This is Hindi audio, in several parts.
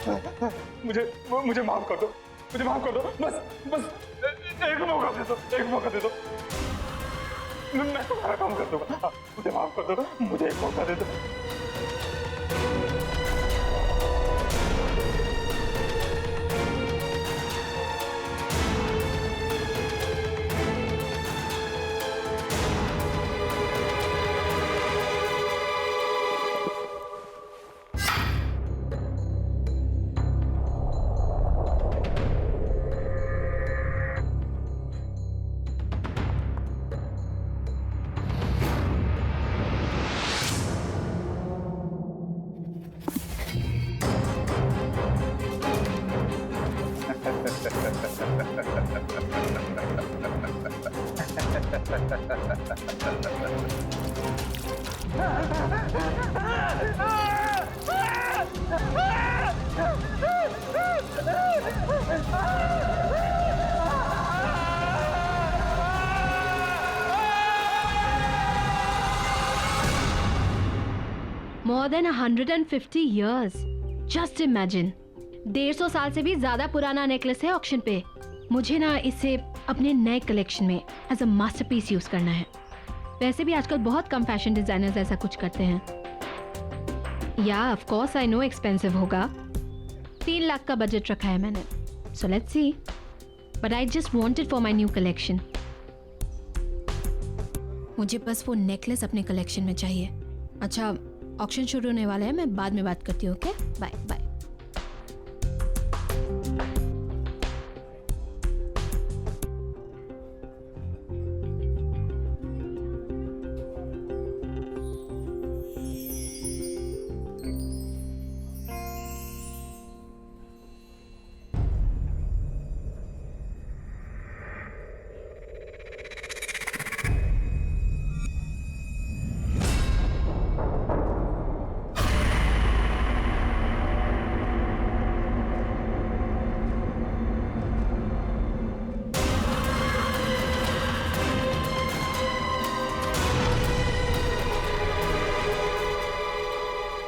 मुझे मुझे माफ कर दो, मुझे माफ कर दो, बस बस एक मौका दे दो, एक मौका दे दो, मैं तुम्हारा काम कर दूंगा। मुझे माफ कर दो, मुझे एक मौका दे दो। More than 150 years. Just imagine. 150 साल से भी ज्यादा पुराना नेकलेस है ऑक्शन पे। मुझे ना इसे अपने नए कलेक्शन में एज अ मास्टरपीस यूज करना है। वैसे भी आजकल बहुत कम फैशन डिजाइनर्स ऐसा कुछ करते हैं। या of course I know expensive होगा। 3 लाख का बजट रखा है मैंने। So let's see. But I just wanted for my new collection. मुझे बस वो नेकलेस अपने कलेक्शन में चाहिए। अच्छा, ऑक्शन शुरू होने वाला है, मैं बाद में बात करती हूँ। Okay, bye bye.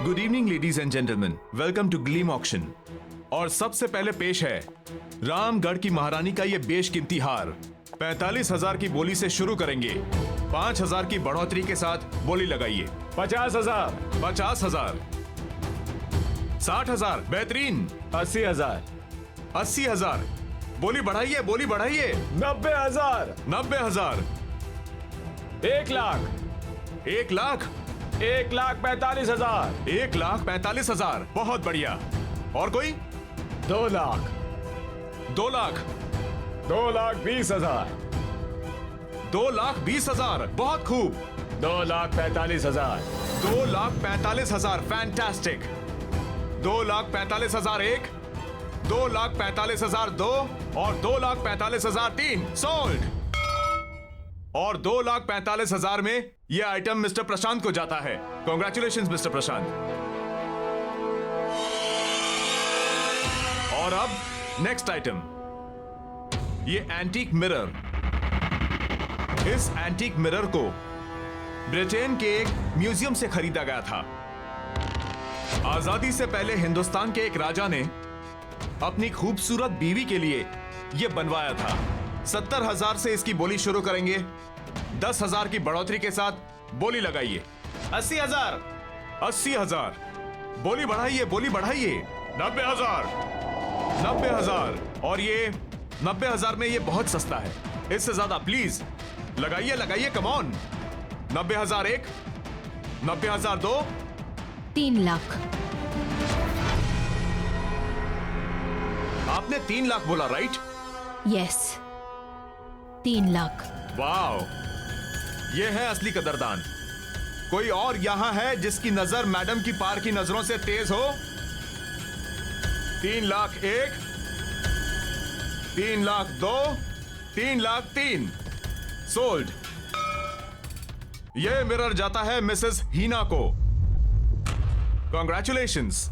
Good evening ladies and gentleman, welcome to Gleam auction. और सबसे पहले पेश है रामगढ़ की महारानी का ये बेशकीमती हार। 45,000 की बोली से शुरू करेंगे। 5,000 की बढ़ोतरी के साथ बोली लगाइए। 50,000, 50,000, 60,000, बेहतरीन। 80,000, 80,000, बोली बढ़ाइए, बोली बढ़ाइए। 90,000, 90,000, 1 लाख, 1 लाख, 1,45,000, 1,45,000, बहुत बढ़िया। और कोई? 2 लाख, 2 लाख, 2,20,000, 2,20,000, बहुत खूब। 2,45,000, 2,45,000, फैंटास्टिक। 2,45,000 एक, 2,45,000 दो, और 2,45,000 तीन। सोल्ड। और 2,45,000 में यह आइटम मिस्टर प्रशांत को जाता है। कॉन्ग्रेचुलेशंस मिस्टर प्रशांत। और अब नेक्स्ट आइटम, ये एंटीक मिरर। इस एंटीक मिरर को ब्रिटेन के एक म्यूजियम से खरीदा गया था। आजादी से पहले हिंदुस्तान के एक राजा ने अपनी खूबसूरत बीवी के लिए यह बनवाया था। 70,000 से इसकी बोली शुरू करेंगे। 10,000 की बढ़ोतरी के साथ बोली लगाइए। 80,000, 80,000, बोली बढ़ाइए, बोली बढ़ाइए। 90,000, 90,000, और ये 90,000 में ये बहुत सस्ता है। इससे ज्यादा प्लीज लगाइए, लगाइए, कम ऑन। 90,000 एक, 90,000 दो, 3 लाख। आपने 3 लाख बोला, राइट? यस, 3 लाख। वाओ, ये है असली कदरदान। कोई और यहां है जिसकी नजर मैडम की पार की नजरों से तेज हो? 3 लाख एक, 3 लाख दो, 3 लाख तीन। सोल्ड। यह मिरर जाता है मिसेस हीना को। कॉन्ग्रेचुलेशंस।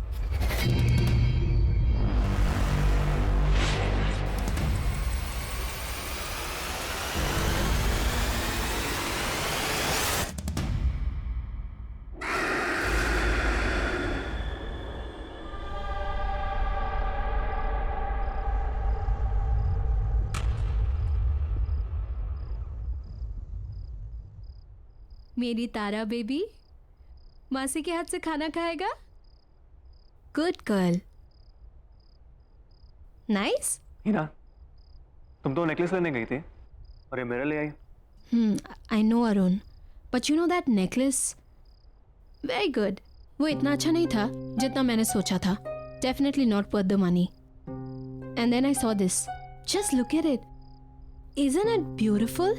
मेरी तारा बेबी मासी के हाथ से खाना खाएगा? Good girl. नाइस। हीना, तुम तो नेकलेस लेने गई थी और ये मेरे ले आई। I know Arun, but you know that necklace very good. वो इतना अच्छा नहीं था जितना मैंने सोचा था। Definitely not worth the money. And then I saw this. Just look at it. Isn't it beautiful?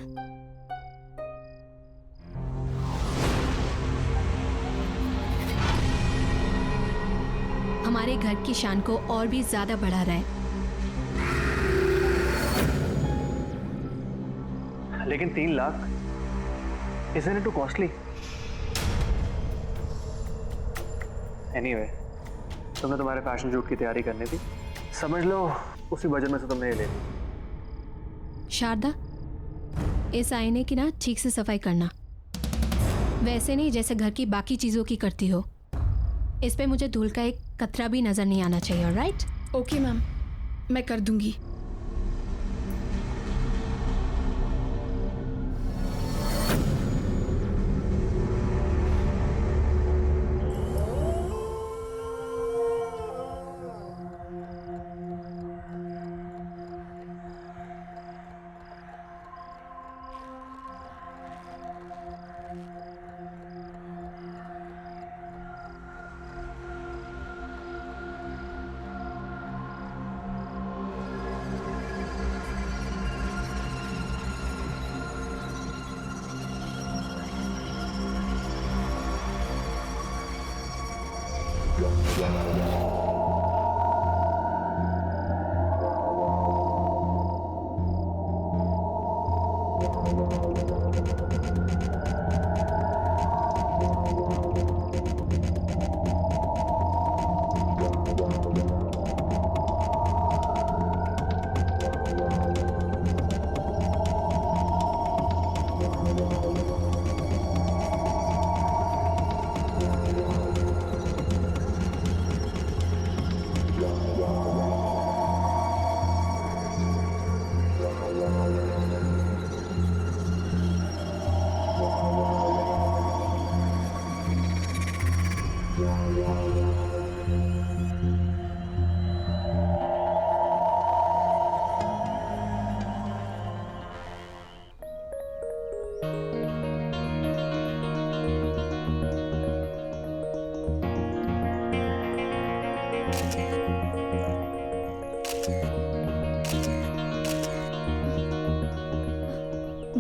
हमारे घर की शान को और भी ज्यादा बढ़ा रहा है। लेकिन 3 lakh, isn't it too costly? Anyway, तुमने तुम्हारे फैशन शूट की तैयारी करनी थी, समझ लो उसी बजट में से तुमने ये ले ली। शारदा, इस आईने की ना ठीक से सफाई करना, वैसे नहीं जैसे घर की बाकी चीजों की करती हो। इस पे मुझे धूल का एक कतरा भी नजर नहीं आना चाहिए, राइट? ओके मैम, मैं कर दूंगी।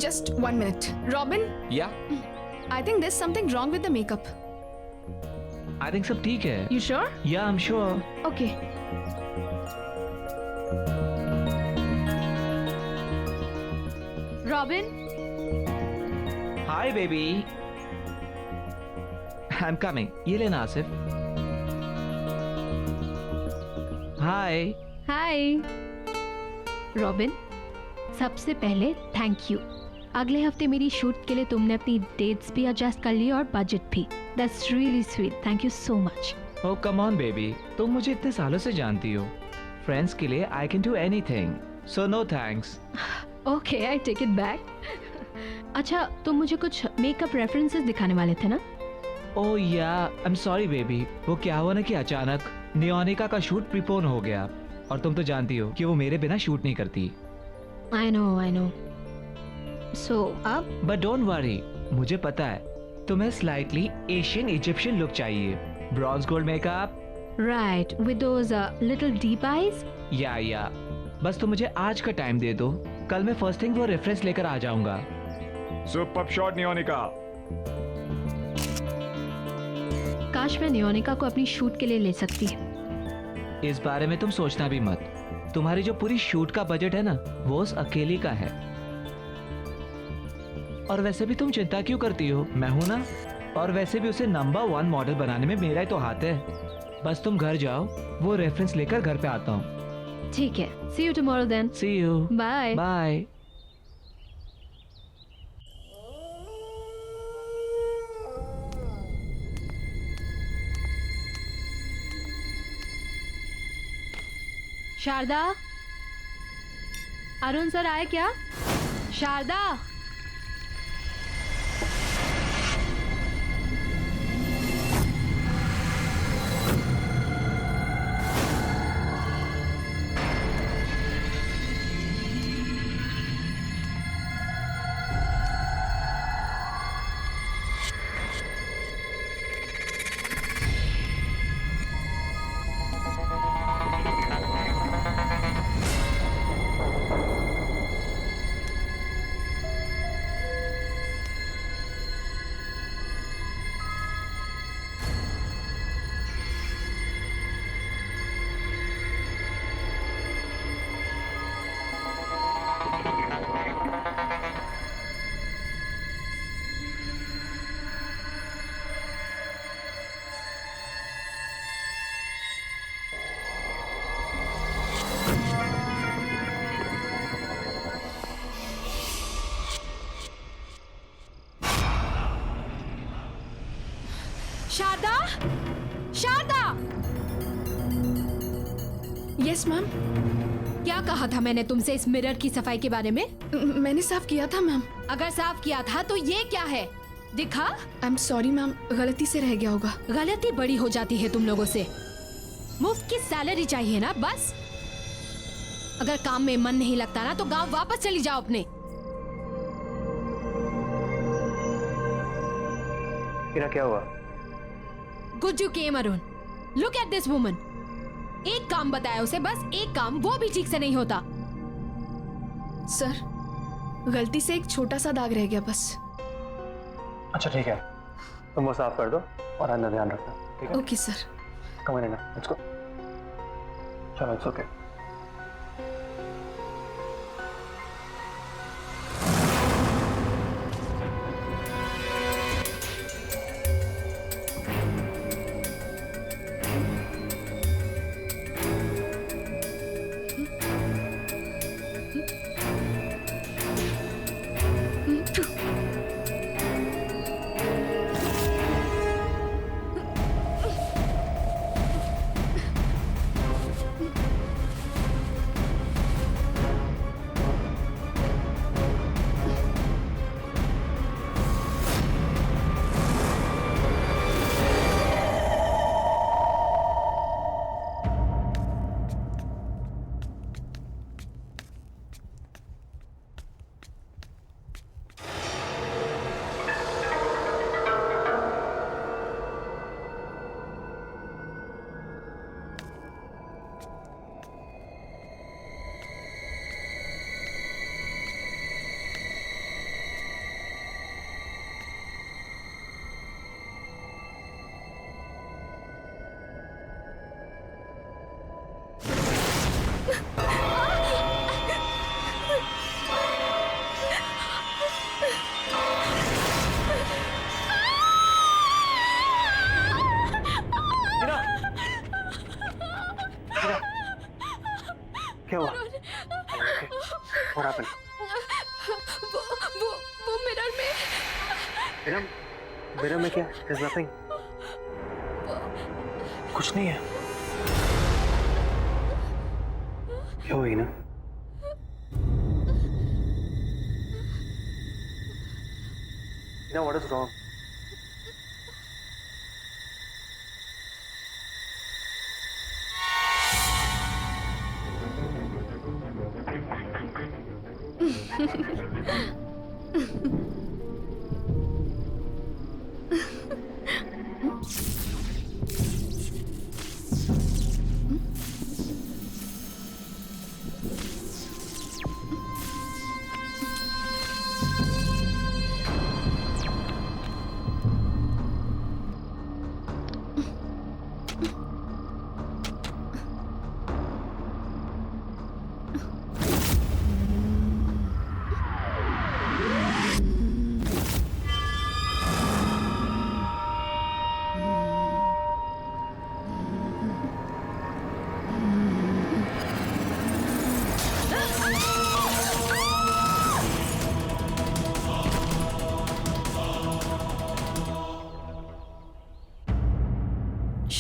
Just 1 minute. Robin, या I think there's something wrong with the makeup. I think सब ठीक है। You sure? या I am sure. Okay. Robin, hi baby, I am coming. ये लेना आसिफ। हाय। हाय। रॉबिन, सबसे पहले थैंक यू। अगले हफ्ते मेरी शूट के लिए तुमने अपनी डेट्स भी एडजस्ट कर ली और बजट भी। That's really sweet. Thank you so much. Oh come on baby, तुम मुझे इतने सालों से जानती हो। फ्रेंड्स के लिए I can do anything, so no thanks. Okay, I take it back. अच्छा, तुम मुझे कुछ मेकअप रेफरेंसेस दिखाने वाले थे ना? ओह या, आई एम सॉरी बेबी। वो क्या हुआ ना कि अचानक नियोनिका का शूट प्रीपोन हो गया, और तुम तो जानती हो कि वो मेरे बिना शूट नहीं करती। I know. सो अब? बट डोंट वरी, मुझे पता है तुम्हें स्लाइटली एशियन इजिप्शियन लुक चाहिए। Bronze gold makeup, right, with those little deep eyes. या बस तुम मुझे आज का टाइम दे दो, कल मैं फर्स्ट थिंग वो रेफरेंस लेकर आ जाऊंगा। Super shot Neonika. काश मैं नियोनिका को अपनी शूट के लिए ले सकती। इस बारे में तुम सोचना भी मत। तुम्हारी जो पूरी शूट का बजट है ना, वो उस अकेली का है। और वैसे भी तुम चिंता क्यों करती हो, मैं हूं ना। और वैसे भी उसे नंबर 1 मॉडल बनाने में मेरा ही तो हाथ है। बस तुम घर जाओ, वो रेफरेंस लेकर घर पे आता हूँ। ठीक है, see you tomorrow then. See you. Bye. Bye. Sharda, Arun sir आए क्या? शारदा। Yes ma'am. क्या कहा था मैंने तुमसे इस मिरर की सफाई के बारे में? मैंने साफ किया था मैम। अगर साफ किया था तो ये क्या है? दिखा। आई एम सॉरी मैम, गलती से रह गया होगा। गलती बड़ी हो जाती है तुम लोगों से। मुफ्त की सैलरी चाहिए ना बस। अगर काम में मन नहीं लगता ना तो गांव वापस चली जाओ अपने। इरा क्या हुआ? गुज्जू केम Arun, look at this woman. एक काम बताया उसे, बस एक काम, वो भी ठीक से नहीं होता। सर, गलती से एक छोटा सा दाग रह गया बस। अच्छा ठीक है, तुम वो साफ कर दो और अंदर ध्यान रखना, ठीक है? Okay sir. Come on Ira, let's go. चलो, इट्स ओके। क्या हुआ? What happened? वो मिरर में। मिरर में क्या? There's nothing. कुछ नहीं है। क्या हुई ना? What is wrong?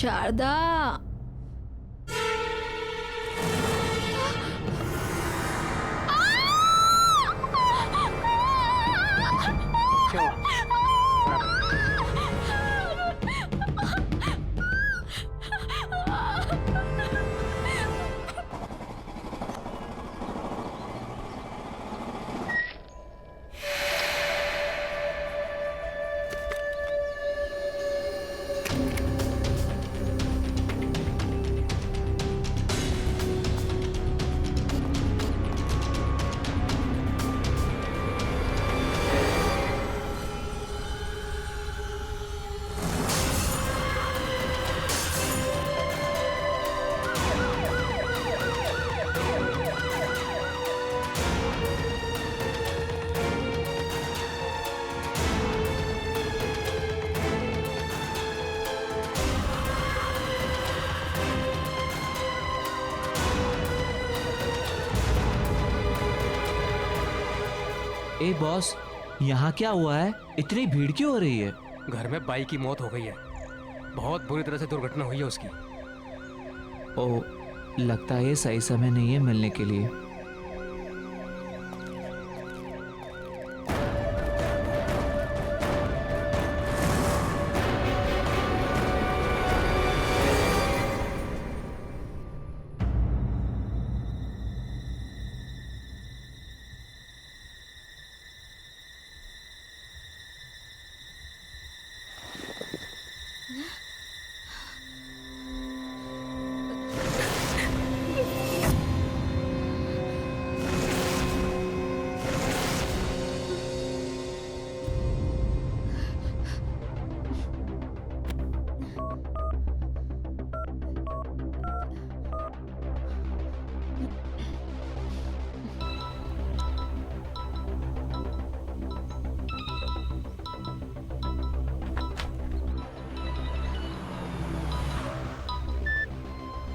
शारदा, क्या हुआ? ए बॉस, यहाँ क्या हुआ है? इतनी भीड़ क्यों हो रही है? घर में बाई की मौत हो गई है। बहुत बुरी तरह से दुर्घटना हुई है उसकी। ओ, लगता है ये सही समय नहीं है मिलने के लिए।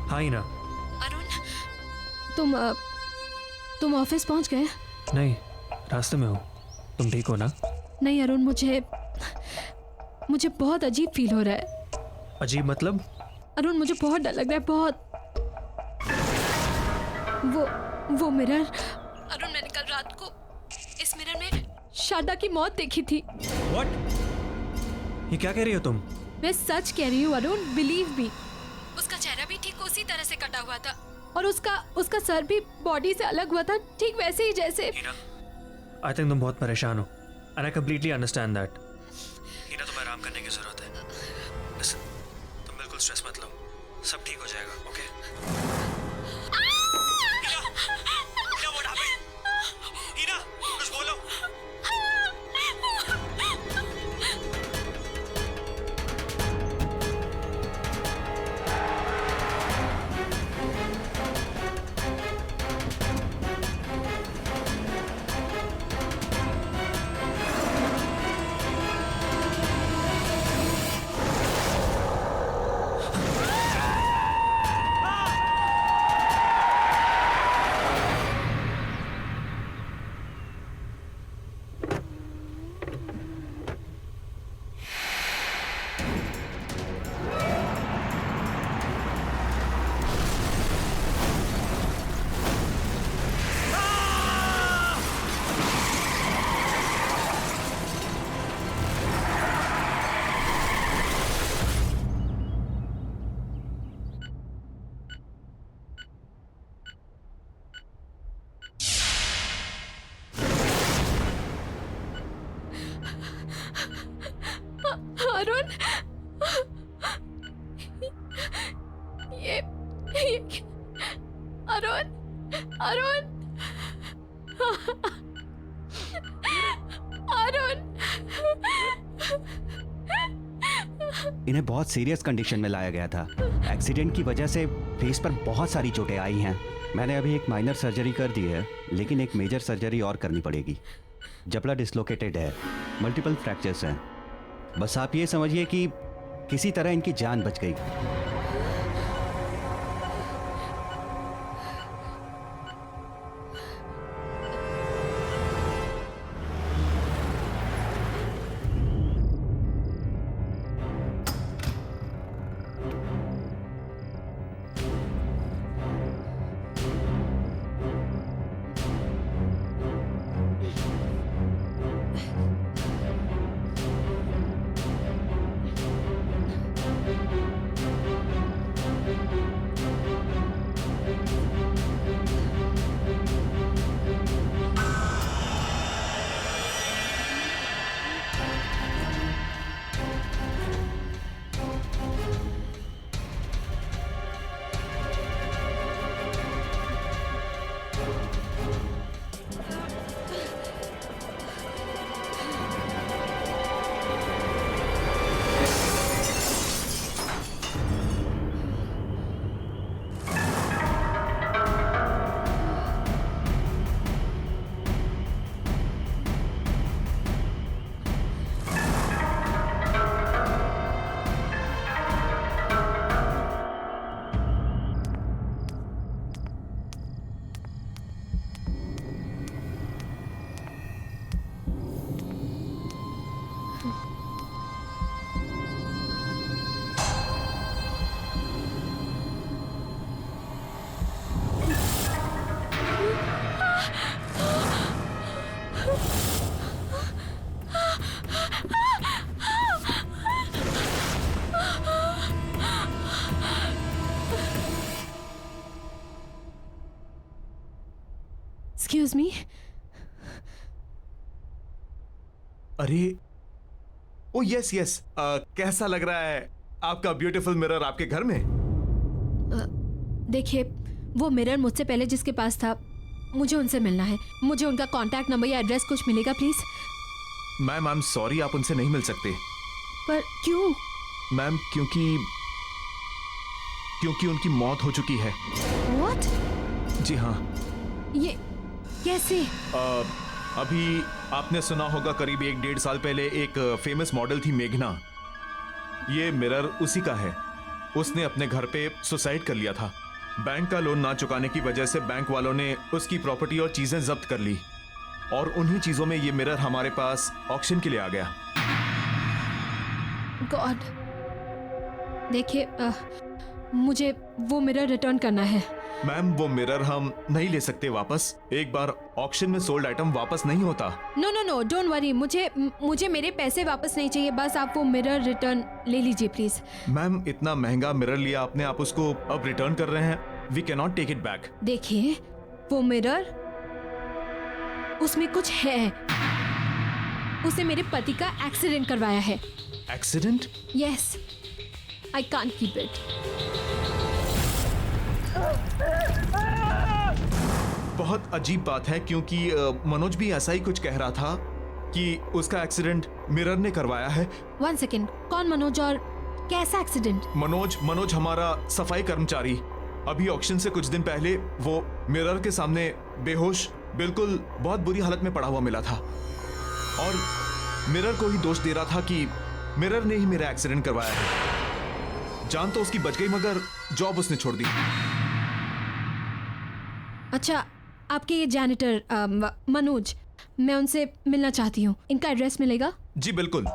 हाँ ही ना। तुम तुम ऑफिस पहुंच गए? नहीं, रास्ते में हूँ। तुम ठीक हो ना? नहीं अरुण, मुझे बहुत अजीब फील हो रहा है। अजीब मतलब? अरुण मुझे बहुत डर लग रहा है, बहुत। वो मिरर, अरुण मैंने कल रात को इस मिरर में शारदा की मौत देखी थी। व्हाट? ये क्या कह रही हो तुम? मैं सच कह रही हूँ अरुण, बिलीव मी। उसका चेहरा भी ठीक उसी तरह से कटा हुआ था और उसका सर भी बॉडी से अलग हुआ था, ठीक वैसे ही जैसे। आई थिंक तुम बहुत परेशान हो and I completely understand that. Heena, तुम्हें आराम करने की जरूरत है। Listen, तुम बिल्कुल स्ट्रेस मत लो, सब ठीक हो जाएगा। Okay? Heena, what happened? Heena, कुछ बोलो। अरुण, ये अरुण, अरुण, अरुण। इन्हें बहुत सीरियस कंडीशन में लाया गया था। एक्सीडेंट की वजह से फेस पर बहुत सारी चोटें आई हैं। मैंने अभी एक माइनर सर्जरी कर दी है, लेकिन एक मेजर सर्जरी और करनी पड़ेगी। जबड़ा डिसलोकेटेड है, मल्टीपल फ्रैक्चर्स हैं। बस आप ये समझिए कि किसी तरह इनकी जान बच गई। Excuse me. अरे ओ यस यस, कैसा लग रहा है आपका ब्यूटीफुल मिरर आपके घर में? देखिए, वो मिरर मुझसे पहले जिसके पास था, मुझे उनसे मिलना है। मुझे उनका कांटेक्ट नंबर या एड्रेस कुछ मिलेगा please? Ma'am I am sorry, आप उनसे नहीं मिल सकते। पर क्यों? मैम क्योंकि उनकी मौत हो चुकी है। व्हाट? जी हाँ। ये कैसे? अभी आपने सुना होगा करीब 1-1.5 साल पहले एक फेमस मॉडल थी मेघना। ये मिरर उसी का है। उसने अपने घर पे सुसाइड कर लिया था। बैंक का लोन ना चुकाने की वजह से बैंक वालों ने उसकी प्रॉपर्टी और चीजें जब्त कर ली, और उन्हीं चीजों में ये मिरर हमारे पास ऑक्शन के लिए आ गया। गॉड, देखिए, मुझे वो मिरर रिटर्न करना है। मैम वो मिरर हम नहीं ले सकते वापस। एक बार ऑक्शन में सोल्ड आइटम वापस नहीं होता। No no no, don't worry. मुझे मेरे पैसे वापस नहीं चाहिए। बस आप वो मिरर रिटर्न ले लीजिए प्लीज। मैम इतना महंगा मिरर लिया आपने, आप उसको अब रिटर्न कर रहे हैं? We can not take it back. देखिए, वो मिरर, उसमें कुछ है। उसे मेरे पति का एक्सीडेंट करवाया है। Accident? Yes, I can't keep it. बहुत अजीब बात है, क्योंकि मनोज भी ऐसा ही कुछ कह रहा था कि उसका एक्सीडेंट मिरर ने करवाया है। 1 सेकेंड, कौन मनोज और कैसा एक्सीडेंट? मनोज हमारा सफाई कर्मचारी। अभी ऑक्शन से कुछ दिन पहले वो मिरर के सामने बेहोश, बिल्कुल बहुत बुरी हालत में पड़ा हुआ मिला था, और मिरर को ही दोष दे रहा था कि मिरर ने ही मेरा एक्सीडेंट करवाया है। जान तो उसकी बच गई, मगर जॉब उसने छोड़ दी। अच्छा, आपके ये जैनिटर मनोज, मैं उनसे मिलना चाहती हूँ। इनका एड्रेस मिलेगा? जी बिल्कुल।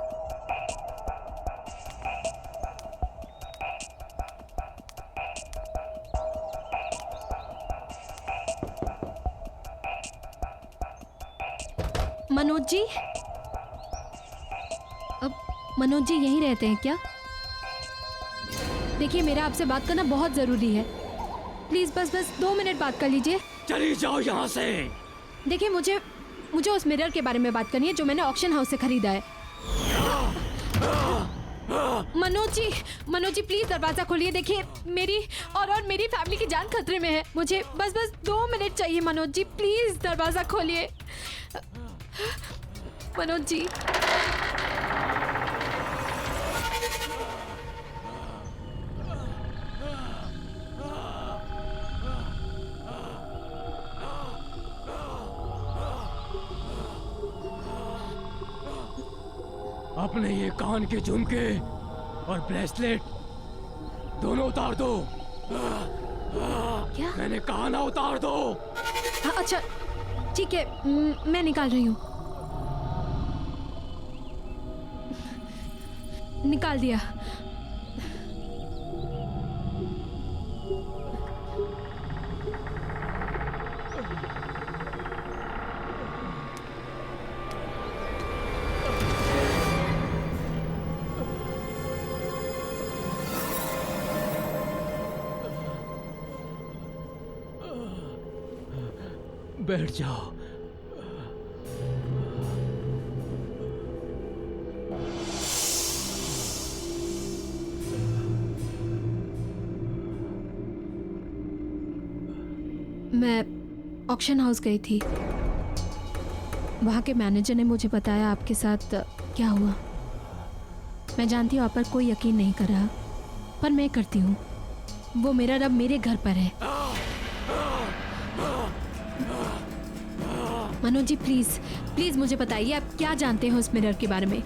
मनोज जी, अब मनोज जी यहीं रहते हैं क्या? देखिए, मेरा आपसे बात करना बहुत जरूरी है। प्लीज बस 2 मिनट बात कर लीजिए। चली जाओ यहाँ से। देखिए, मुझे उस मिरर के बारे में बात करनी है जो मैंने ऑक्शन हाउस से खरीदा है। मनोज जी प्लीज दरवाजा खोलिए। देखिए, मेरी और मेरी फैमिली की जान खतरे में है। मुझे बस 2 मिनट चाहिए। मनोज जी प्लीज दरवाजा खोलिए। मनोज जी, अपने ये कान के झुमके और ब्रेसलेट दोनों उतार दो। क्या? मैंने कहा ना, उतार दो। हाँ, अच्छा ठीक है, मैं निकाल रही हूँ। निकाल दिया। बैठ जाओ। मैं ऑक्शन हाउस गई थी। वहाँ के मैनेजर ने मुझे बताया आपके साथ क्या हुआ। मैं जानती हूँ आप पर कोई यकीन नहीं कर रहा, पर मैं करती हूँ। वो मिरर अब मेरे घर पर है। मनोज जी प्लीज मुझे बताइए, आप क्या जानते हो उस मिरर के बारे में?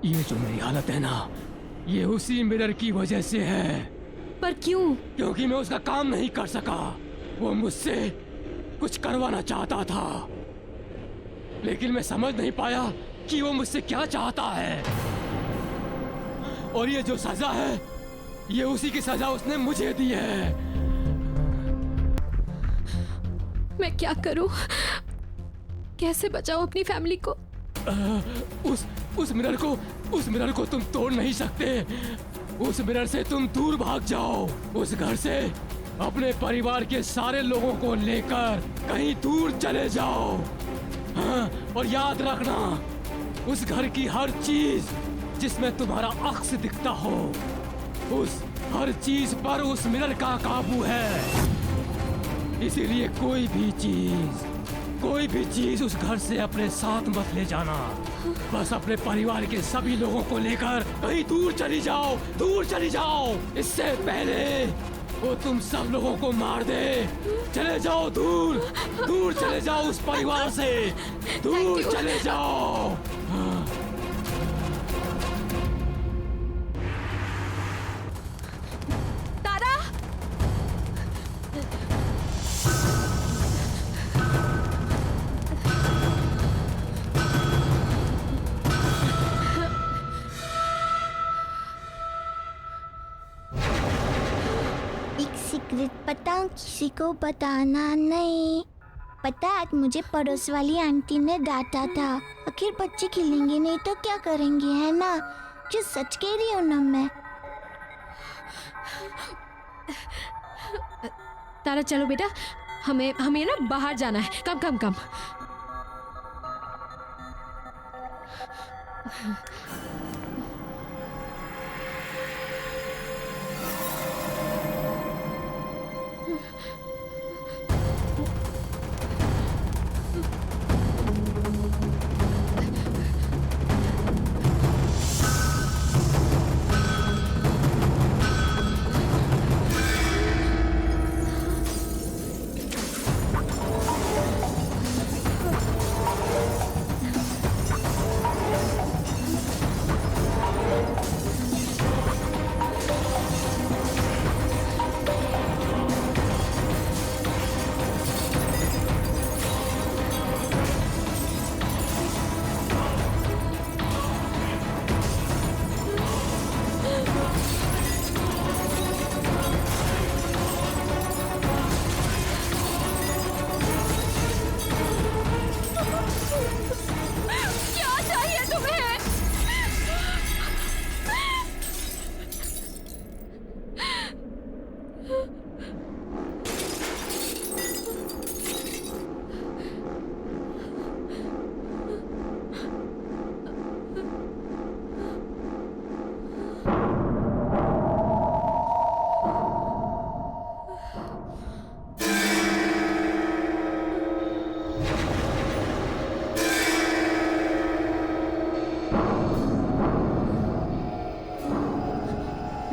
ये जो मेरी हालत है ना, ये उसी मिरर की वजह से है। पर क्यों? क्योंकि मैं उसका काम नहीं कर सका। वो मुझसे कुछ करवाना चाहता था, लेकिन मैं समझ नहीं पाया कि वो मुझसे क्या चाहता है। और ये जो सजा है ये उसी की सजा उसने मुझे दी है। मैं क्या करूं? कैसे बचाऊं अपनी फैमिली को? उस मिरर को तुम तोड़ नहीं सकते। उस मिरर से तुम दूर भाग जाओ, उस घर से अपने परिवार के सारे लोगों को लेकर कहीं दूर चले जाओ। हाँ, और याद रखना, उस घर की हर चीज जिसमें तुम्हारा अक्स दिखता हो, उस हर चीज पर उस मिरर का काबू है। इसीलिए कोई भी चीज उस घर से अपने साथ मत ले जाना। बस अपने परिवार के सभी लोगों को लेकर कहीं दूर चली जाओ, इससे पहले वो तुम सब लोगों को मार दे। चले जाओ, दूर चले जाओ, उस परिवार से दूर चले जाओ। तारा! एक सीक्रेट बताऊं, किसी को बताना नहीं। पता आज मुझे पड़ोस वाली आंटी ने डांटा था। आखिर बच्चे खिलेंगे नहीं तो क्या करेंगे, है ना? जो सच कह रही हूँ ना मैं। तारा चलो बेटा, हमें ना बाहर जाना है। कम।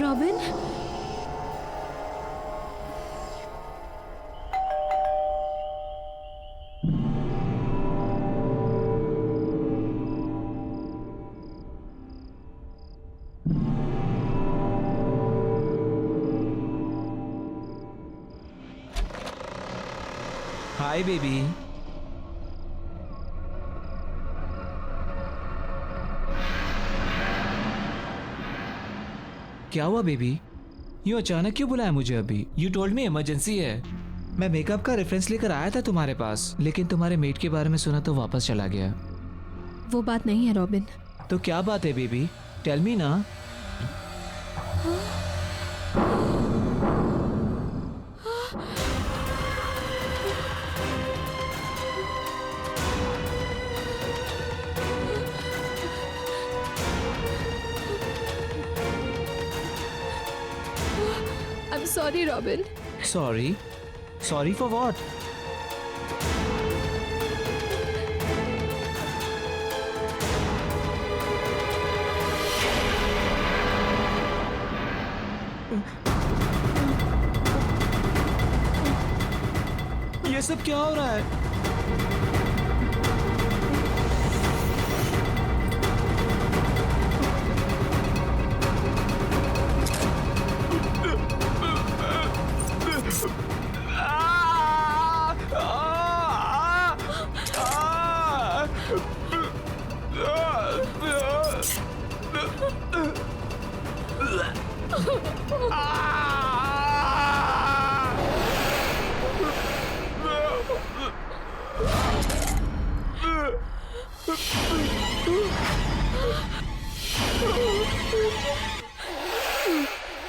Robin, hi baby. क्या हुआ बेबी? यूं अचानक क्यों बुलाया मुझे अभी? यू टोल्ड मी इमरजेंसी है। मैं मेकअप का रेफरेंस लेकर आया था तुम्हारे पास, लेकिन तुम्हारे मेट के बारे में सुना तो वापस चला गया। वो बात नहीं है रॉबिन। तो क्या बात है बेबी? टेल मी ना। I'm sorry, Robin. Sorry? Sorry for what? ये सब क्या हो रहा है?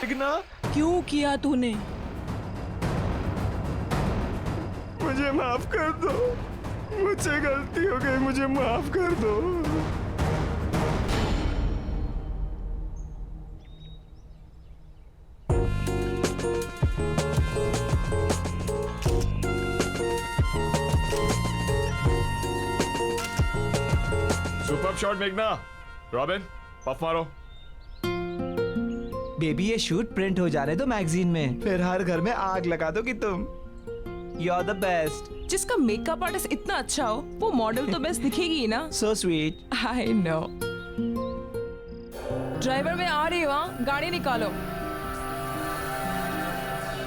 मेघना, क्यों किया तूने? मुझे माफ कर दो, मुझसे गलती हो गई, मुझे माफ कर दो। सुपर शॉट मेघना। रॉबिन पफ मारो। बेबी ये शूट प्रिंट हो जाने दो मैगजीन में, फिर हर घर में आग लगा दोगी तुम। You are the best. जिसका मेकअप आर्टिस्ट इतना अच्छा हो वो मॉडल तो बेस्ट दिखेगी ही ना। So sweet. I know. Driver मैं आ रही हूँ, हाँ? गाड़ी निकालो।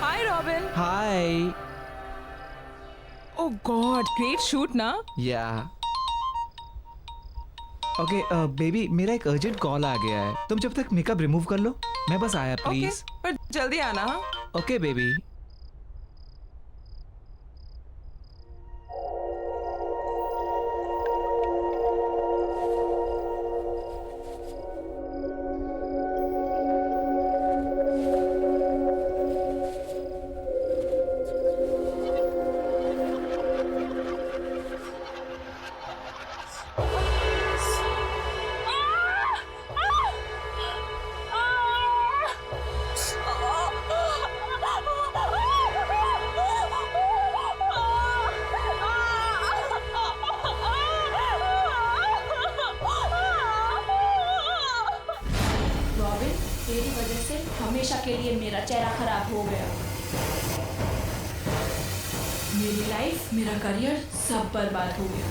हाय रॉबिन। हाय। ओह गॉड, ग्रेट शूट ना। या ओके बेबी, मेरा एक अर्जेंट कॉल आ गया है, तुम जब तक मेकअप रिमूव कर लो, मैं बस आया ओके, प्लीज। पर जल्दी आना। हाँ? Okay baby. रॉबिन, तेरी वजह से हमेशा के लिए मेरा चेहरा खराब हो गया। मेरी लाइफ, मेरा करियर सब बर्बाद हो गया।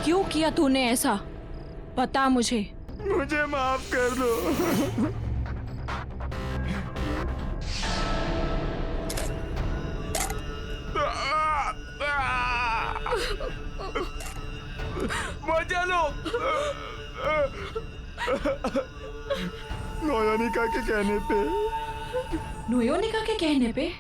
क्यों किया तूने ऐसा? बता मुझे। मुझे माफ कर दो। मजा लो। नोयोनिका के कहने पे। नोयोनिका के कहने पे?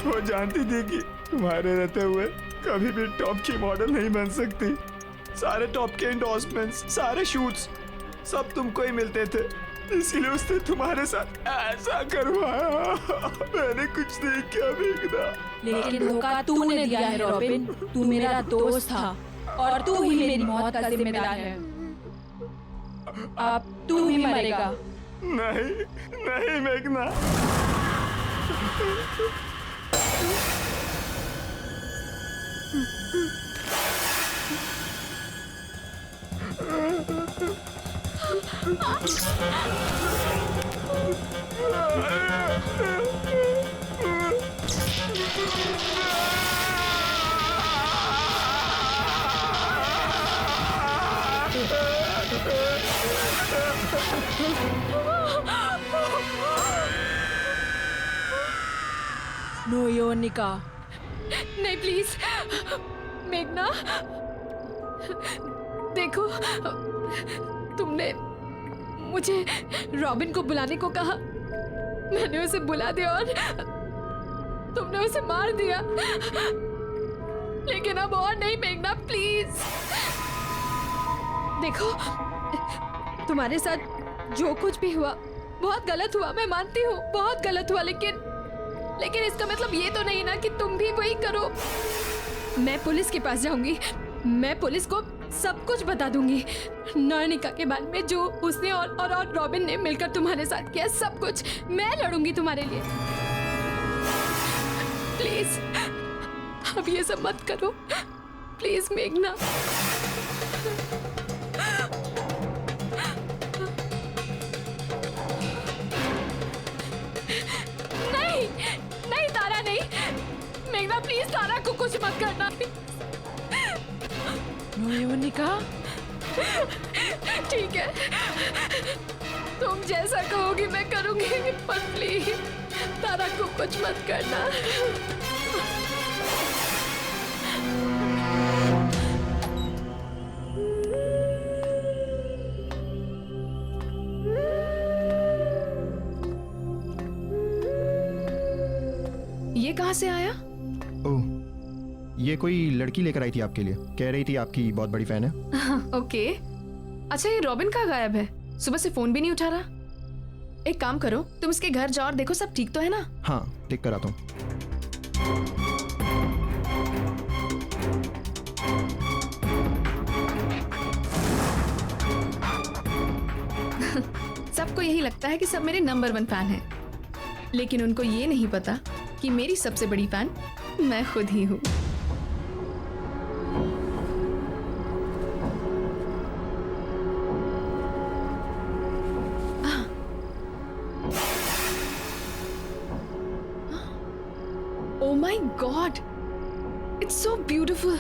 वो जानती थी कि तुम्हारे रहते हुए कभी भी टॉप की मॉडल नहीं बन सकती। सारे टॉप के एंडोर्समेंट्स, सारे शूट्स सब तुमको ही मिलते थे, इसीलिए उसने तुम्हारे साथ ऐसा करवाया। मैंने कुछ नहीं किया मेघना। लेकिन धोखा तूने दिया है रॉबिन। तू मेरा दोस्त था और तू ही मेरी मौत का जिम्मेदार है। अब तू ही मरेगा। नहीं नहीं मेघना। नो योनिका, नहीं प्लीज मेघना, देखो तुमने मुझे रॉबिन को बुलाने को कहा, मैंने उसे बुला दिया और तुमने उसे मार दिया। लेकिन अब और नहीं मेघना, प्लीज। देखो तुम्हारे साथ जो कुछ भी हुआ बहुत गलत हुआ, मैं मानती हूँ बहुत गलत हुआ, लेकिन इसका मतलब ये तो नहीं ना कि तुम भी वही करो। मैं पुलिस के पास जाऊंगी, मैं पुलिस को सब कुछ बता दूंगी, नयनिका के बारे में जो उसने और रॉबिन ने मिलकर तुम्हारे साथ किया, सब कुछ मैं लड़ूंगी तुम्हारे लिए। प्लीज अब ये सब मत करो, प्लीज मेघना। नहीं नहीं तारा, नहीं मेघना, प्लीज तारा को कुछ मत करना। नो योनिका, ठीक है, तुम जैसा कहोगी मैं करूंगी, पर प्लीज तारा को कुछ मत करना। ये कहाँ से आया? ओह, ये कोई लड़की लेकर आई थी आपके लिए, कह रही थी आपकी बहुत बड़ी फैन है। ओके, अच्छा ये रॉबिन कहाँ गायब है? सुबह से फोन भी नहीं उठा रहा। एक काम करो, तुम इसके घर जाओ और देखो सब ठीक तो है ना? हाँ, ठीक कर आता हूँ। सबको यही लगता है कि सब मेरे नंबर 1 फैन हैं, लेकिन उनको ये नहीं पता कि मेरी सबसे बड़ी फैन मैं खुद ही हूँ। Oh my God! It's so beautiful.